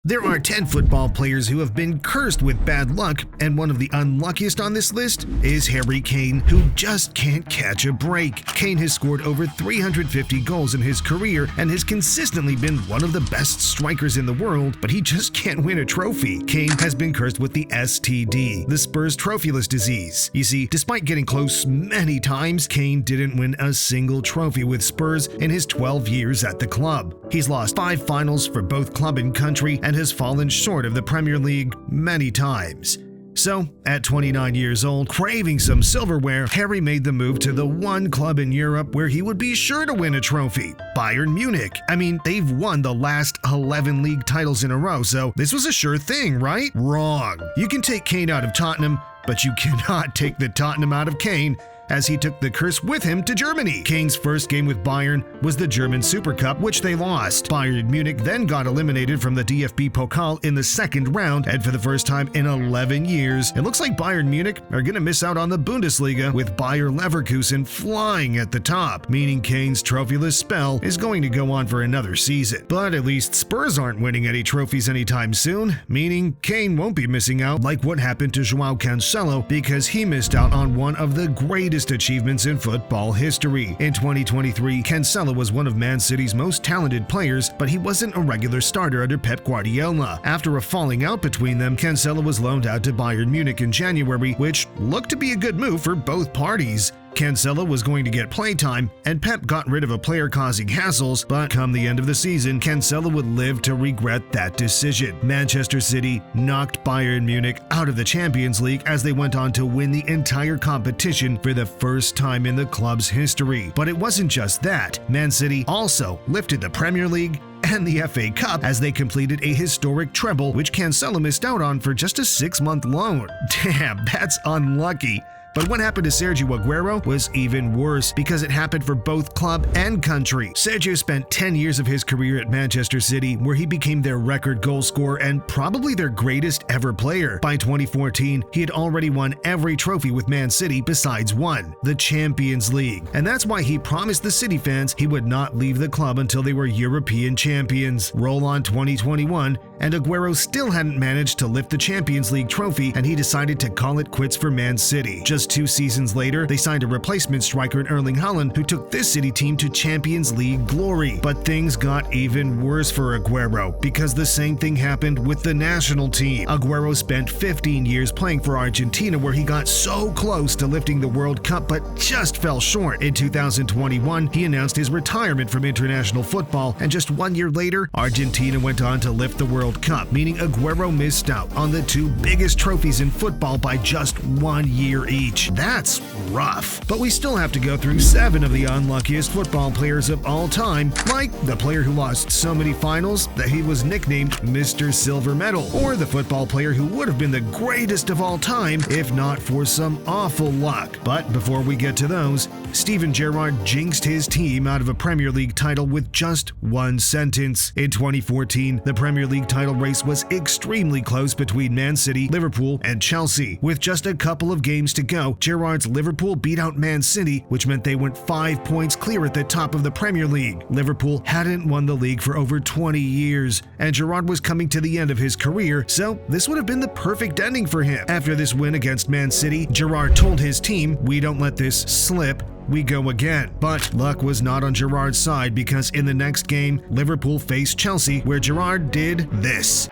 There are 10 football players who have been cursed with bad luck, and one of the unluckiest on this list is Harry Kane, who just can't catch a break. Kane has scored over 350 goals in his career and has consistently been one of the best strikers in the world, but he just can't win a trophy. Kane has been cursed with the STD, the Spurs trophyless disease. You see, despite getting close many times, Kane didn't win a single trophy with Spurs in his 12 years at the club. He's lost 5 finals for both club and country and has fallen short of the Premier League many times. So, at 29 years old, craving some silverware, Harry made the move to the one club in Europe where he would be sure to win a trophy, Bayern Munich. I mean, they've won the last 11 league titles in a row, so this was a sure thing, right? Wrong. You can take Kane out of Tottenham, but you cannot take the Tottenham out of Kane, as he took the curse with him to Germany. Kane's first game with Bayern was the German Super Cup, which they lost. Bayern Munich then got eliminated from the DFB Pokal in the second round, and for the first time in 11 years, it looks like Bayern Munich are going to miss out on the Bundesliga, with Bayer Leverkusen flying at the top, meaning Kane's trophyless spell is going to go on for another season. But at least Spurs aren't winning any trophies anytime soon, meaning Kane won't be missing out like what happened to João Cancelo, because he missed out on one of the greatest achievements in football history. In 2023, Cancelo was one of Man City's most talented players, but he wasn't a regular starter under Pep Guardiola. After a falling out between them, Cancelo was loaned out to Bayern Munich in January, which looked to be a good move for both parties. Cancelo was going to get playtime, and Pep got rid of a player causing hassles, but come the end of the season, Cancelo would live to regret that decision. Manchester City knocked Bayern Munich out of the Champions League as they went on to win the entire competition for the first time in the club's history. But it wasn't just that. Man City also lifted the Premier League and the FA Cup as they completed a historic treble, which Cancelo missed out on for just a 6-month loan. Damn, that's unlucky. But what happened to Sergio Aguero was even worse, because it happened for both club and country. Sergio spent 10 years of his career at Manchester City, where he became their record goal scorer and probably their greatest ever player. By 2014, he had already won every trophy with Man City besides one, the Champions League. And that's why he promised the City fans he would not leave the club until they were European champions. Roll on 2021, and Aguero still hadn't managed to lift the Champions League trophy, and he decided to call it quits for Man City. Just 2 seasons later, they signed a replacement striker in Erling Haaland, who took this City team to Champions League glory. But things got even worse for Aguero, because the same thing happened with the national team. Aguero spent 15 years playing for Argentina, where he got so close to lifting the World Cup but just fell short. In 2021, he announced his retirement from international football, and just 1 year later, Argentina went on to lift the World Cup, meaning Aguero missed out on the 2 biggest trophies in football by just 1 year each. That's rough. But we still have to go through 7 of the unluckiest football players of all time, like the player who lost so many finals that he was nicknamed Mr. Silver Medal, or the football player who would have been the greatest of all time if not for some awful luck. But before we get to those, Steven Gerrard jinxed his team out of a Premier League title with just 1 sentence. In 2014, the Premier League title race was extremely close between Man City, Liverpool, and Chelsea. With just a couple of games to go, Gerrard's Liverpool beat out Man City, which meant they went 5 points clear at the top of the Premier League. Liverpool hadn't won the league for over 20 years, and Gerrard was coming to the end of his career, so this would have been the perfect ending for him. After this win against Man City, Gerrard told his team, "We don't let this slip. We go again." But luck was not on Gerrard's side, because in the next game, Liverpool faced Chelsea, where Gerrard did this.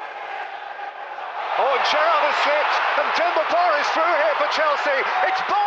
Oh, and Gerrard has slipped, and Timber Bar is through here for Chelsea. It's Bar!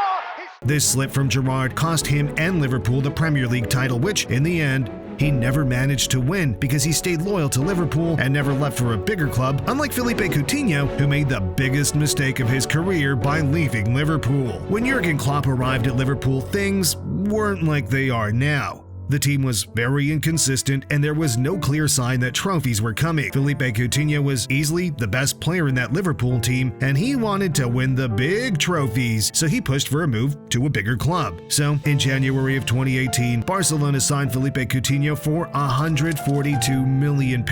This slip from Gerrard cost him and Liverpool the Premier League title, which, in the end, he never managed to win because he stayed loyal to Liverpool and never left for a bigger club, unlike Felipe Coutinho, who made the biggest mistake of his career by leaving Liverpool. When Jurgen Klopp arrived at Liverpool, things weren't like they are now. The team was very inconsistent, and there was no clear sign that trophies were coming. Felipe Coutinho was easily the best player in that Liverpool team, and he wanted to win the big trophies, so he pushed for a move to a bigger club. So, in January of 2018, Barcelona signed Felipe Coutinho for £142 million.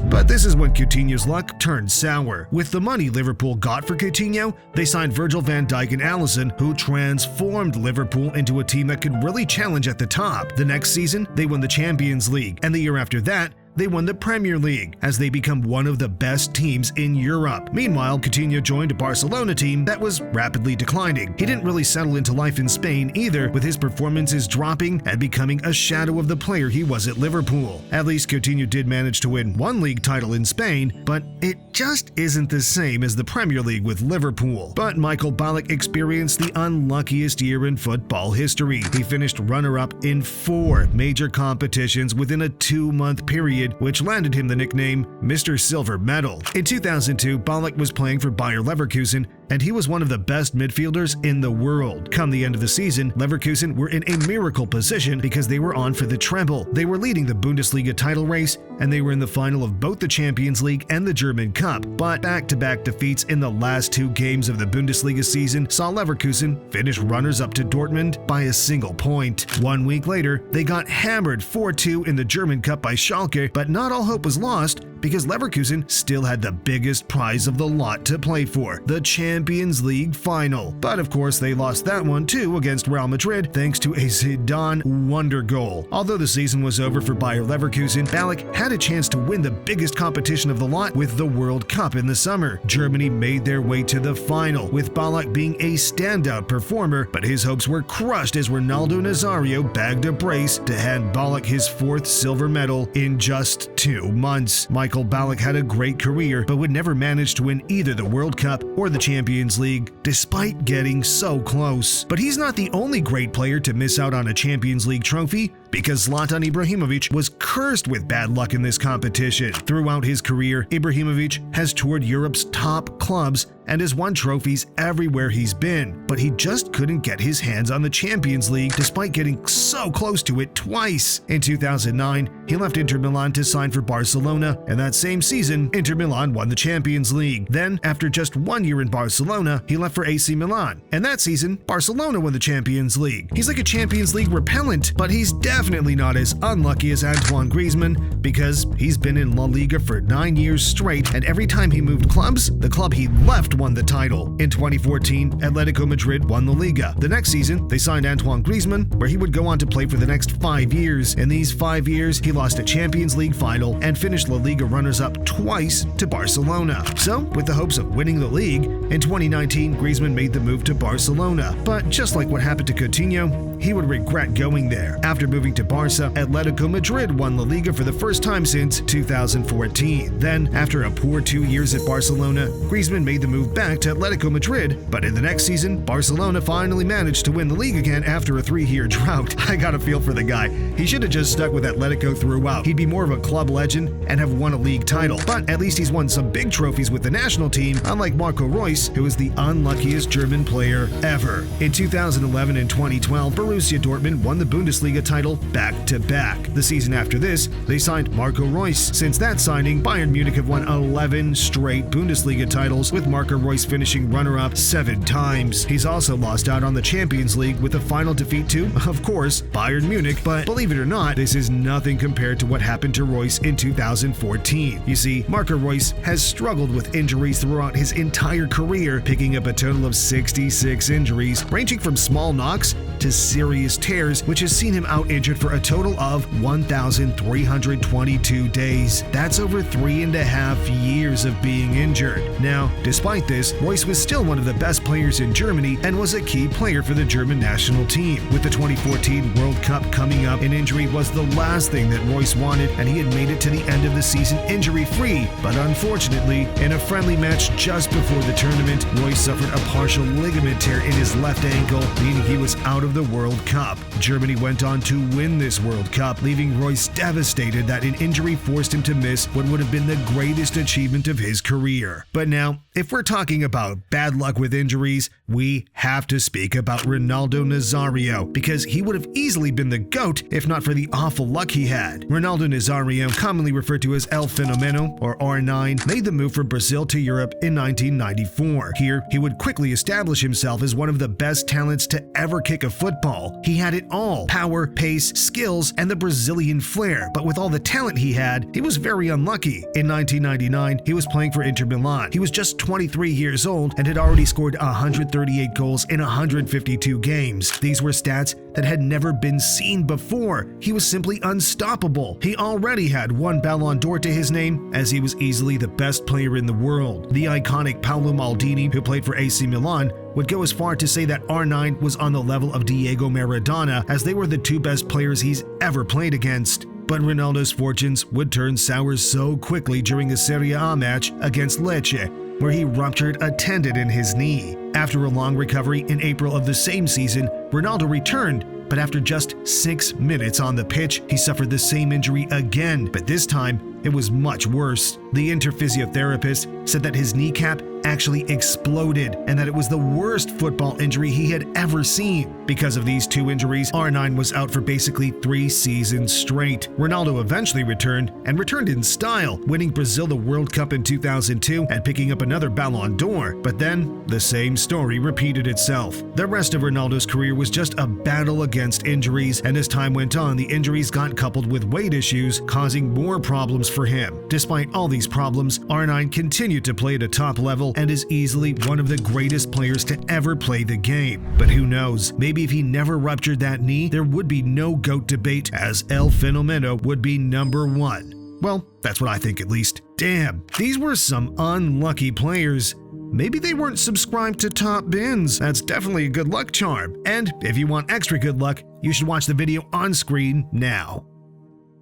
But this is when Coutinho's luck turned sour. With the money Liverpool got for Coutinho, they signed Virgil van Dijk and Alisson, who transformed Liverpool into a team that could really challenge at the top. The next season, they won the Champions League, and the year after that, they won the Premier League as they become one of the best teams in Europe. Meanwhile, Coutinho joined a Barcelona team that was rapidly declining. He didn't really settle into life in Spain either, with his performances dropping and becoming a shadow of the player he was at Liverpool. At least Coutinho did manage to win one league title in Spain, but it just isn't the same as the Premier League with Liverpool. But Michael Ballack experienced the unluckiest year in football history. He finished runner-up in 4 major competitions within a 2-month period, which landed him the nickname Mr. Silver Medal. In 2002, Ballack was playing for Bayer Leverkusen, and he was one of the best midfielders in the world. Come the end of the season, Leverkusen were in a miracle position because they were on for the treble. They were leading the Bundesliga title race, and they were in the final of both the Champions League and the German Cup. But back-to-back defeats in the last 2 games of the Bundesliga season saw Leverkusen finish runners-up to Dortmund by a single point. 1 week later, they got hammered 4-2 in the German Cup by Schalke, but not all hope was lost because Leverkusen still had the biggest prize of the lot to play for, the Champions League final. But of course, they lost that one too against Real Madrid thanks to a Zidane wonder goal. Although the season was over for Bayer Leverkusen, Ballack had a chance to win the biggest competition of the lot with the World Cup in the summer. Germany made their way to the final, with Ballack being a standout performer, but his hopes were crushed as Ronaldo Nazario bagged a brace to hand Ballack his 4th silver medal in just 2 months. Michael Ballack had a great career, but would never manage to win either the World Cup or the Champions League, despite getting so close. But he's not the only great player to miss out on a Champions League trophy, because Zlatan Ibrahimovic was cursed with bad luck in this competition. Throughout his career, Ibrahimovic has toured Europe's top clubs and has won trophies everywhere he's been, but he just couldn't get his hands on the Champions League despite getting so close to it twice. In 2009, he left Inter Milan to sign for Barcelona, and that same season, Inter Milan won the Champions League. Then, after just 1 year in Barcelona, he left for AC Milan, and that season, Barcelona won the Champions League. He's like a Champions League repellent, but he's definitely not as unlucky as Antoine Griezmann, because he's been in La Liga for 9 years straight, and every time he moved clubs, the club he left won the title. In 2014, Atletico Madrid won the Liga. The next season, they signed Antoine Griezmann, where he would go on to play for the next 5 years. In these 5 years, he lost a Champions League final and finished La Liga runners-up twice to Barcelona. So, with the hopes of winning the league, in 2019, Griezmann made the move to Barcelona. But just like what happened to Coutinho, he would regret going there. After moving to Barca, Atletico Madrid won La Liga for the first time since 2014. Then, after a poor 2 years at Barcelona, Griezmann made the move back to Atletico Madrid, but in the next season, Barcelona finally managed to win the league again after a 3-year drought. I got a feel for the guy. He should have just stuck with Atletico throughout. He'd be more of a club legend and have won a league title. But at least he's won some big trophies with the national team, unlike Marco Reus, who is the unluckiest German player ever. In 2011 and 2012, Borussia Dortmund won the Bundesliga title back-to-back. The season after this, they signed Marco Reus. Since that signing, Bayern Munich have won 11 straight Bundesliga titles, with Marco Reus finishing runner-up 7 times. He's also lost out on the Champions League with a final defeat to, of course, Bayern Munich, but believe it or not, this is nothing compared to what happened to Reus in 2014. You see, Marco Reus has struggled with injuries throughout his entire career, picking up a total of 66 injuries, ranging from small knocks to serious tears, which has seen him out-injured for a total of 1,322 days. That's over 3.5 years of being injured. Now, despite this, Reus was still one of the best players in Germany and was a key player for the German national team. With the 2014 World Cup coming up, an injury was the last thing that Reus wanted, and he had made it to the end of the season injury-free. But unfortunately, in a friendly match just before the tournament, Reus suffered a partial ligament tear in his left ankle, meaning he was out of the World Cup. Germany went on to win this World Cup, leaving Reus devastated that an injury forced him to miss what would have been the greatest achievement of his career. But now, if we're talking about bad luck with injuries, we have to speak about Ronaldo Nazario, because he would have easily been the GOAT if not for the awful luck he had. Ronaldo Nazario, commonly referred to as El Fenomeno or R9, made the move from Brazil to Europe in 1994. Here, he would quickly establish himself as one of the best talents to ever kick a football. football. He had it all: power, pace, skills, and the Brazilian flair. But with all the talent he had, he was very unlucky. In 1999, he was playing for Inter Milan. He was just 23 years old and had already scored 138 goals in 152 games. These were stats that had never been seen before. He was simply unstoppable. He already had one Ballon d'Or to his name, as he was easily the best player in the world. The iconic Paolo Maldini, who played for AC Milan, would go as far to say that R9 was on the level of Diego Maradona, as they were the two best players he's ever played against. But Ronaldo's fortunes would turn sour so quickly during a Serie A match against Lecce, where he ruptured a tendon in his knee. After a long recovery in April of the same season, Ronaldo returned, but after just 6 minutes on the pitch, he suffered the same injury again, but this time it was much worse. The Inter physiotherapist said that his kneecap actually exploded and that it was the worst football injury he had ever seen. Because of these two injuries, R9 was out for basically 3 seasons straight. Ronaldo eventually returned, and returned in style, winning Brazil the World Cup in 2002 and picking up another Ballon d'Or. But then, the same story repeated itself. The rest of Ronaldo's career was just a battle against injuries, and as time went on, the injuries got coupled with weight issues, causing more problems for him. Despite all these problems, R9 continued to play at a top level and is easily one of the greatest players to ever play the game. But who knows, maybe if he never ruptured that knee, there would be no GOAT debate, as El Fenomeno would be #1. Well, that's what I think at least. Damn, these were some unlucky players. Maybe they weren't subscribed to Top Bins. That's definitely a good luck charm. And if you want extra good luck, you should watch the video on screen now.